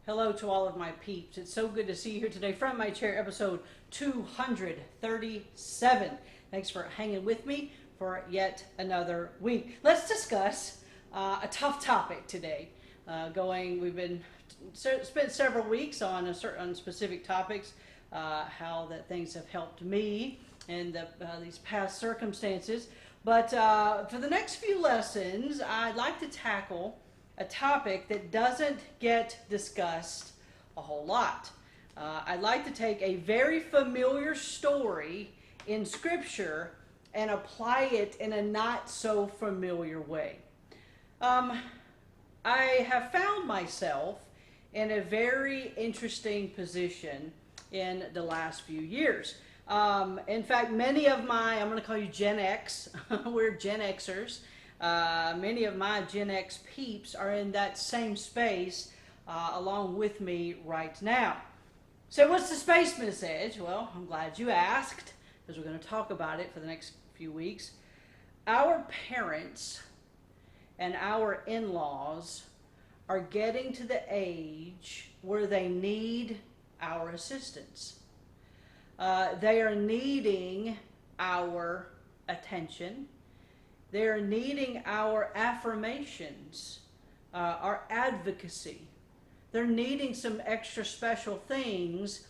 Hello to all of my peeps. It's so good to see you here today from my chair, episode 237. Thanks for hanging with me for yet another week. Let's discuss a tough topic today. We've been spent several weeks on specific topics, how that things have helped me in these past circumstances. But for the next few lessons, I'd like to tackle a topic that doesn't get discussed a whole lot. I'd like to take a very familiar story in Scripture and apply it in a not so familiar way. I have found myself in a very interesting position in the last few years. In fact, many of I'm going to call you Gen X, we're Gen Xers. Many of my Gen X peeps are in that same space along with me right now. So what's the space message? Well, I'm glad you asked, because we're going to talk about it for the next few weeks. Our parents and our in-laws are getting to the age where they need our assistance. They are needing our attention. They're needing our affirmations, our advocacy. They're needing some extra special things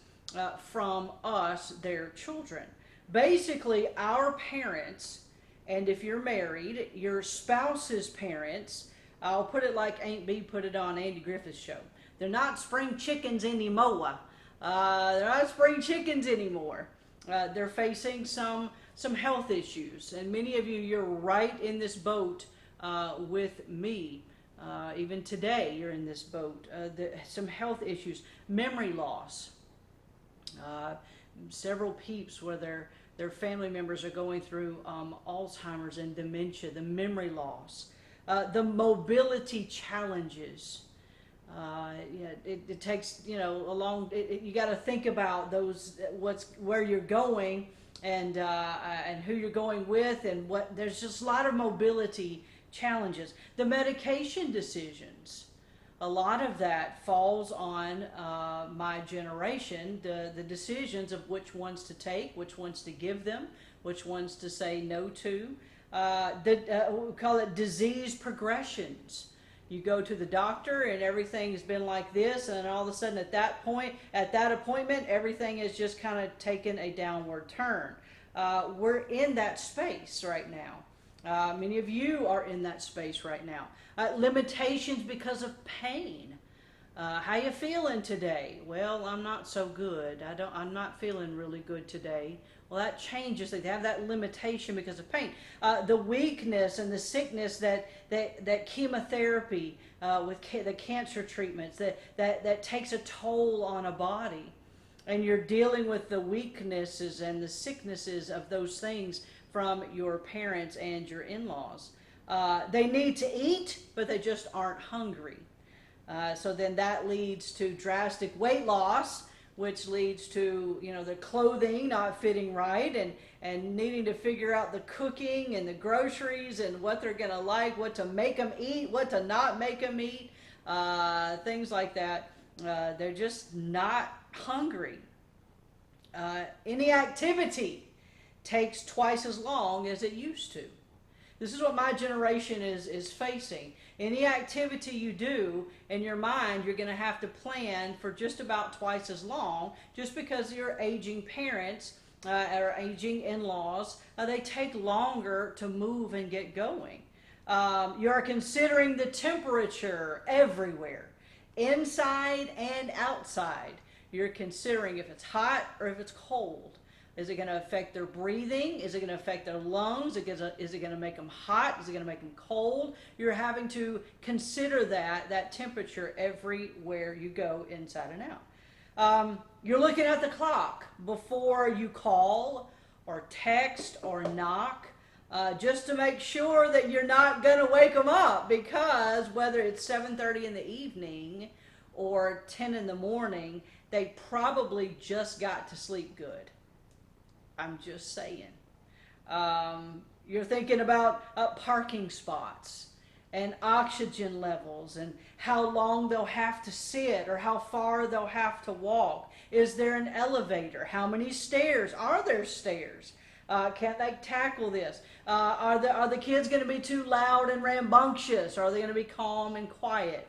from us, their children. Basically, our parents, and if you're married, your spouse's parents, I'll put it like Aunt B put it on Andy Griffith's show. They're not spring chickens anymore. They're not spring chickens anymore. They're facing some health issues, and many of you're right in this boat with me. Even today, you're in this boat. Some health issues, memory loss. Several peeps where their family members are going through Alzheimer's and dementia, the memory loss, the mobility challenges. It takes you got to think about those where you're going and who you're going with, and there's just a lot of mobility challenges. The medication decisions, a lot of that falls on my generation, the decisions of which ones to take, which ones to give them, which ones to say no to. We call it disease progressions. You go to the doctor and everything's been like this, and all of a sudden at that appointment, everything has just kind of taken a downward turn. We're in that space right now. Many of you are in that space right now. Limitations because of pain. How you feeling today? Well, I'm not so good. I'm not feeling really good today. Well, that changes. They have that limitation because of pain. The weakness and the sickness that chemotherapy with the cancer treatments that takes a toll on a body, and you're dealing with the weaknesses and the sicknesses of those things from your parents and your in-laws. They need to eat, but they just aren't hungry. So then that leads to drastic weight loss, which leads to the clothing not fitting right, and needing to figure out the cooking and the groceries and what they're going to like, what to make them eat, what to not make them eat, things like that. They're just not hungry. Any activity takes twice as long as it used to. This is what my generation is facing. Any activity you do in your mind, you're going to have to plan for just about twice as long, just because your aging parents or aging in-laws, they take longer to move and get going. You're considering the temperature everywhere, inside and outside. You're considering if it's hot or if it's cold. Is it going to affect their breathing? Is it going to affect their lungs? Is it going to make them hot? Is it going to make them cold? You're having to consider that temperature everywhere you go, inside and out. You're looking at the clock before you call or text or knock, just to make sure that you're not going to wake them up, because whether it's 7:30 in the evening or 10 in the morning, they probably just got to sleep good. I'm just saying. You're thinking about parking spots and oxygen levels and how long they'll have to sit or how far they'll have to walk. Is there an elevator? How many stairs? Are there stairs? Can they tackle this? Are the kids going to be too loud and rambunctious? Or are they going to be calm and quiet?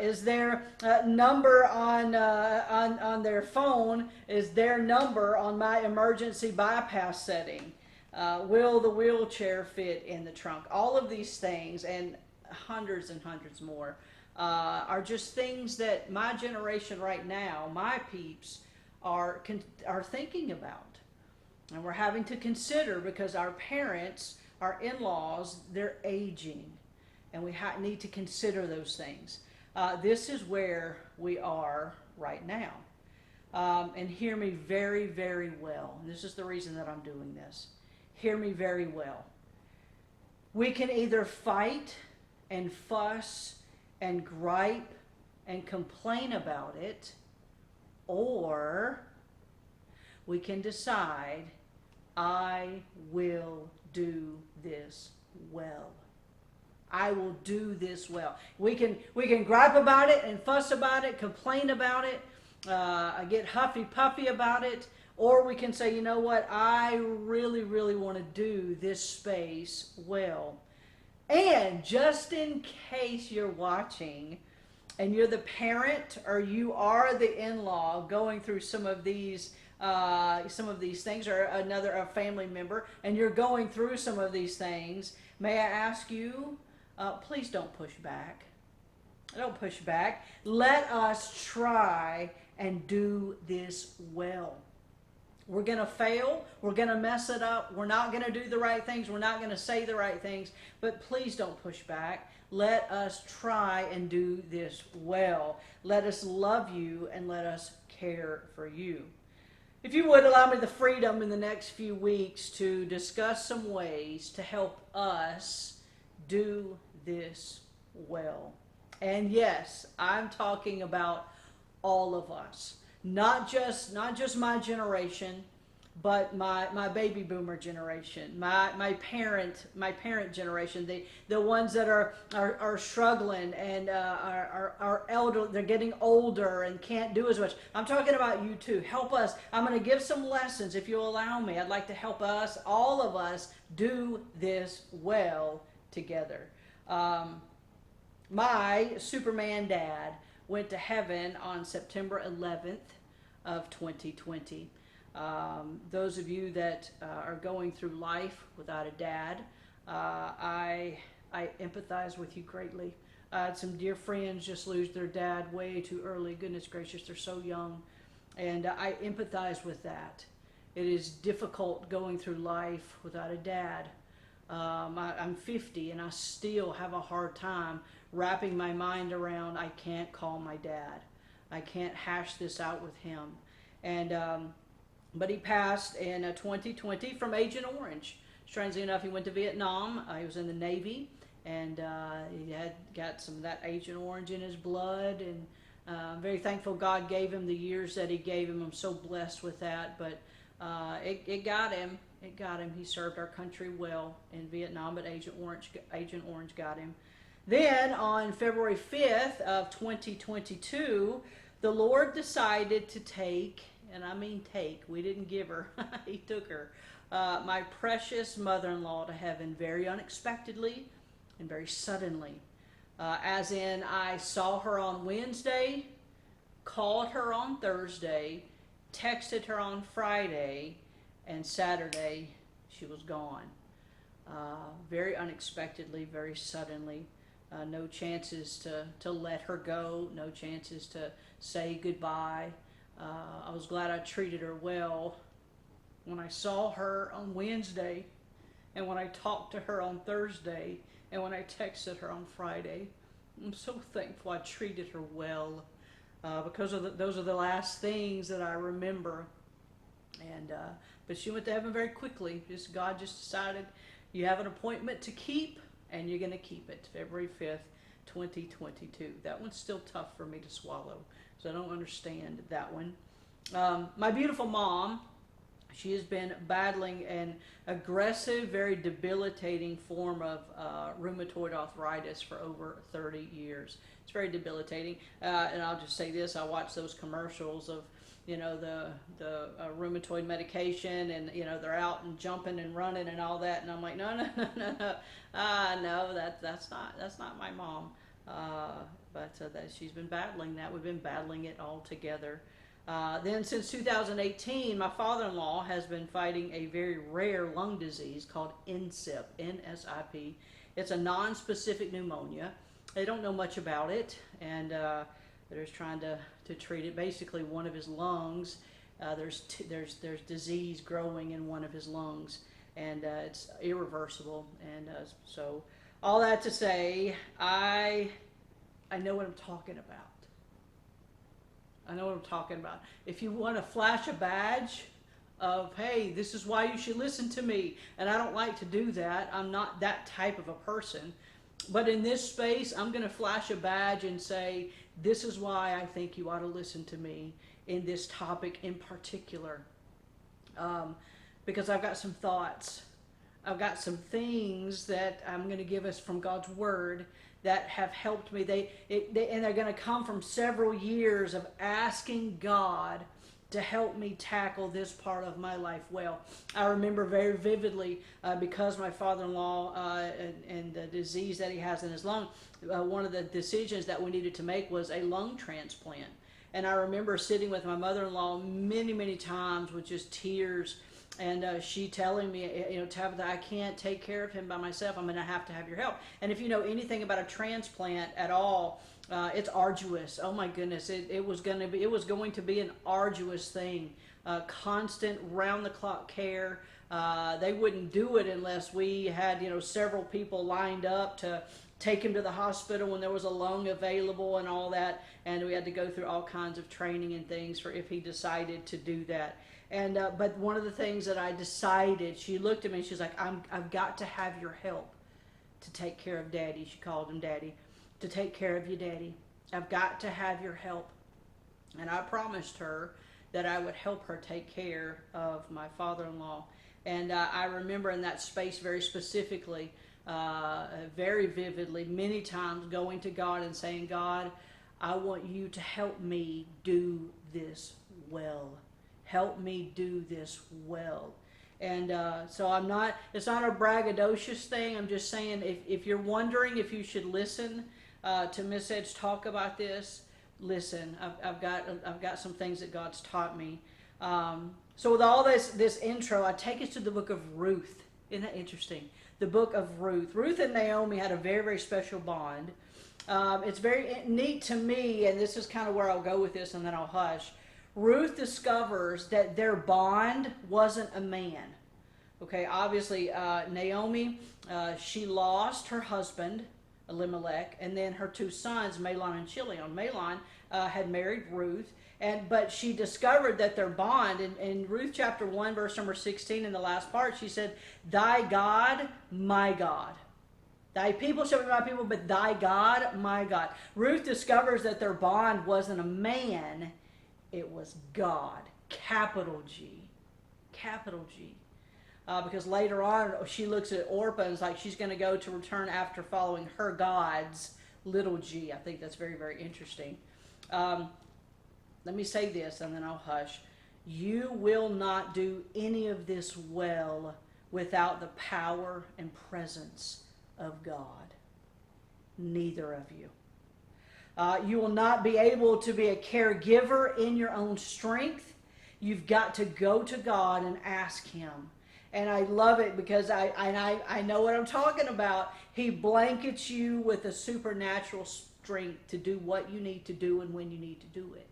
Is their number on their phone? Is their number on my emergency bypass setting? Will the wheelchair fit in the trunk? All of these things and hundreds more are just things that my generation right now, my peeps, are thinking about. And we're having to consider because our parents, our in-laws, they're aging. And we need to consider those things. This is where we are right now. And hear me very, very well. This is the reason that I'm doing this. Hear me very well. We can either fight and fuss and gripe and complain about it, or we can decide, I will do this well. I will do this well. We can gripe about it and fuss about it, complain about it, get huffy puffy about it, or we can say, you know what, I really, really want to do this space well. And just in case you're watching and you're the parent or you are the in-law going through some of these things, or a family member, and you're going through some of these things, may I ask you, please don't push back. Don't push back. Let us try and do this well. We're going to fail. We're going to mess it up. We're not going to do the right things. We're not going to say the right things. But please don't push back. Let us try and do this well. Let us love you and let us care for you. If you would allow me the freedom in the next few weeks to discuss some ways to help us do this well. And yes, I'm talking about all of us. Not just my generation, but my baby boomer generation, my parent generation, the ones that are struggling and are elder, they're getting older and can't do as much. I'm talking about you too. Help us. I'm going to give some lessons if you'll allow me. I'd like to help us, all of us, do this well together. My Superman dad went to heaven on September 11th of 2020. Those of you that are going through life without a dad, I empathize with you greatly. I had some dear friends just lose their dad way too early. Goodness gracious, they're so young. And I empathize with that. It is difficult going through life without a dad. I'm 50 and I still have a hard time wrapping my mind around I can't call my dad. I can't hash this out with him. And but he passed in 2020 from Agent Orange. Strangely enough, he went to Vietnam. He was in the Navy, and he had got some of that Agent Orange in his blood. And I'm very thankful God gave him the years that he gave him. I'm so blessed with that. But it got him. It got him. He served our country well in Vietnam, but Agent Orange got him. Then on February 5th of 2022, the Lord decided to take, and I mean take, we didn't give her, he took her, my precious mother-in-law to heaven very unexpectedly and very suddenly. As in, I saw her on Wednesday, called her on Thursday, texted her on Friday, and Saturday she was gone. Very unexpectedly, very suddenly. No chances to let her go, no chances to say goodbye. I was glad I treated her well when I saw her on Wednesday, and when I talked to her on Thursday, and when I texted her on Friday. I'm so thankful I treated her well, because those are the last things that I remember. And but she went to heaven very quickly. God just decided you have an appointment to keep, and you're going to keep it. February 5th, 2022. That one's still tough for me to swallow, so I don't understand that one. My beautiful mom She has been battling an aggressive, very debilitating form of rheumatoid arthritis for over 30 years. It's very debilitating. And I'll just say this, I watch those commercials of, the rheumatoid medication, and, they're out and jumping and running and all that. And I'm like, no, no, no, no, no. No, that's not my mom. But that she's been battling that. We've been battling it all together. Then since 2018, my father-in-law has been fighting a very rare lung disease called NSIP, N-S-I-P. It's a non-specific pneumonia. They don't know much about it, and they're just trying to treat it. Basically, one of his lungs, there's disease growing in one of his lungs, and it's irreversible. And so all that to say, I know what I'm talking about. I know what I'm talking about. If you want to flash a badge of, hey, this is why you should listen to me, and I don't like to do that. I'm not that type of a person. But in this space, I'm going to flash a badge and say, this is why I think you ought to listen to me in this topic in particular. Because I've got some thoughts. I've got some things that I'm going to give us from God's Word that have helped me. And they're going to come from several years of asking God to help me tackle this part of my life well. I remember very vividly, because my father-in-law and the disease that he has in his lung, one of the decisions that we needed to make was a lung transplant. And I remember sitting with my mother-in-law many, many times with just tears, and she telling me, Tabitha, I can't take care of him by myself. I'm going to have your help. And if you know anything about a transplant at all, it's arduous. Oh my goodness, it was going to be an arduous thing. Constant, round-the-clock care. They wouldn't do it unless we had several people lined up to take him to the hospital when there was a lung available and all that. And we had to go through all kinds of training and things for if he decided to do that. And but one of the things that I decided, she looked at me and she's like, I've got to have your help to take care of Daddy. She called him Daddy. To take care of you, Daddy. I've got to have your help. And I promised her that I would help her take care of my father-in-law. And I remember in that space very specifically, very vividly, many times going to God and saying, God, I want you to help me do this well. Help me do this well. And so it's not a braggadocious thing. I'm just saying, if you're wondering if you should listen to Miss Edge talk about this, listen. I've got some things that God's taught me. So with all this intro, I take us to the book of Ruth. Isn't that interesting? The book of Ruth. Ruth and Naomi had a very, very special bond. It's very neat to me, and this is kind of where I'll go with this, and then I'll hush. Ruth discovers that their bond wasn't a man. Okay, obviously Naomi, she lost her husband, Elimelech, and then her two sons, Mahlon and Chilion. Mahlon had married Ruth, but she discovered that their bond, in Ruth chapter 1, verse number 16, in the last part, she said, thy God, my God. Thy people shall be my people, but thy God, my God. Ruth discovers that their bond wasn't a man, it was God, capital G, capital G. Because later on, she looks at Orpah and is like, she's going to go to return after following her gods, little g. I think that's very, very interesting. Let me say this, and then I'll hush. You will not do any of this well without the power and presence of God. Neither of you. You will not be able to be a caregiver in your own strength. You've got to go to God and ask Him. And I love it because I know what I'm talking about. He blankets you with a supernatural strength to do what you need to do and when you need to do it.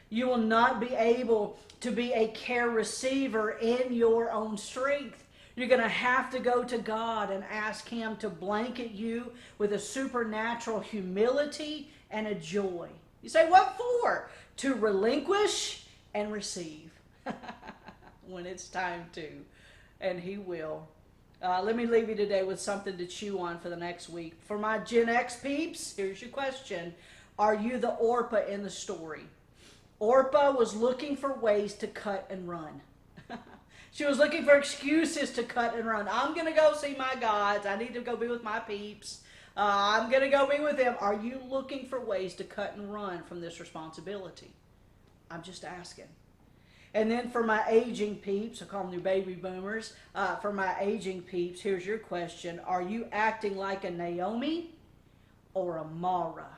You will not be able to be a care receiver in your own strength. You're going to have to go to God and ask Him to blanket you with a supernatural humility and a joy. You say, what for? To relinquish and receive when it's time to. And He will. Let me leave you today with something to chew on for the next week. For my Gen X peeps, here's your question. Are you the Orpah in the story? Orpah was looking for ways to cut and run. She was looking for excuses to cut and run. I'm going to go see my gods. I need to go be with my peeps. I'm going to go be with them. Are you looking for ways to cut and run from this responsibility? I'm just asking. And then for my aging peeps, I call them new baby boomers. For my aging peeps, here's your question. Are you acting like a Naomi or a Mara?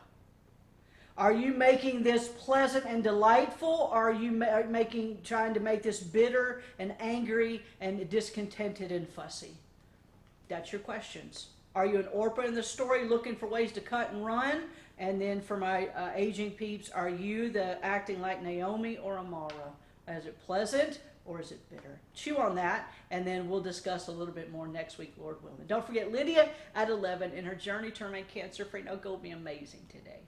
Are you making this pleasant and delightful, or are you trying to make this bitter and angry and discontented and fussy? That's your questions. Are you an Orpah in the story looking for ways to cut and run? And then for my aging peeps, are you acting like Naomi or a Mara? Is it pleasant or is it bitter? Chew on that, and then we'll discuss a little bit more next week, Lord willing. Don't forget Lydia at 11 in her journey to remain cancer-free. No, go be amazing today.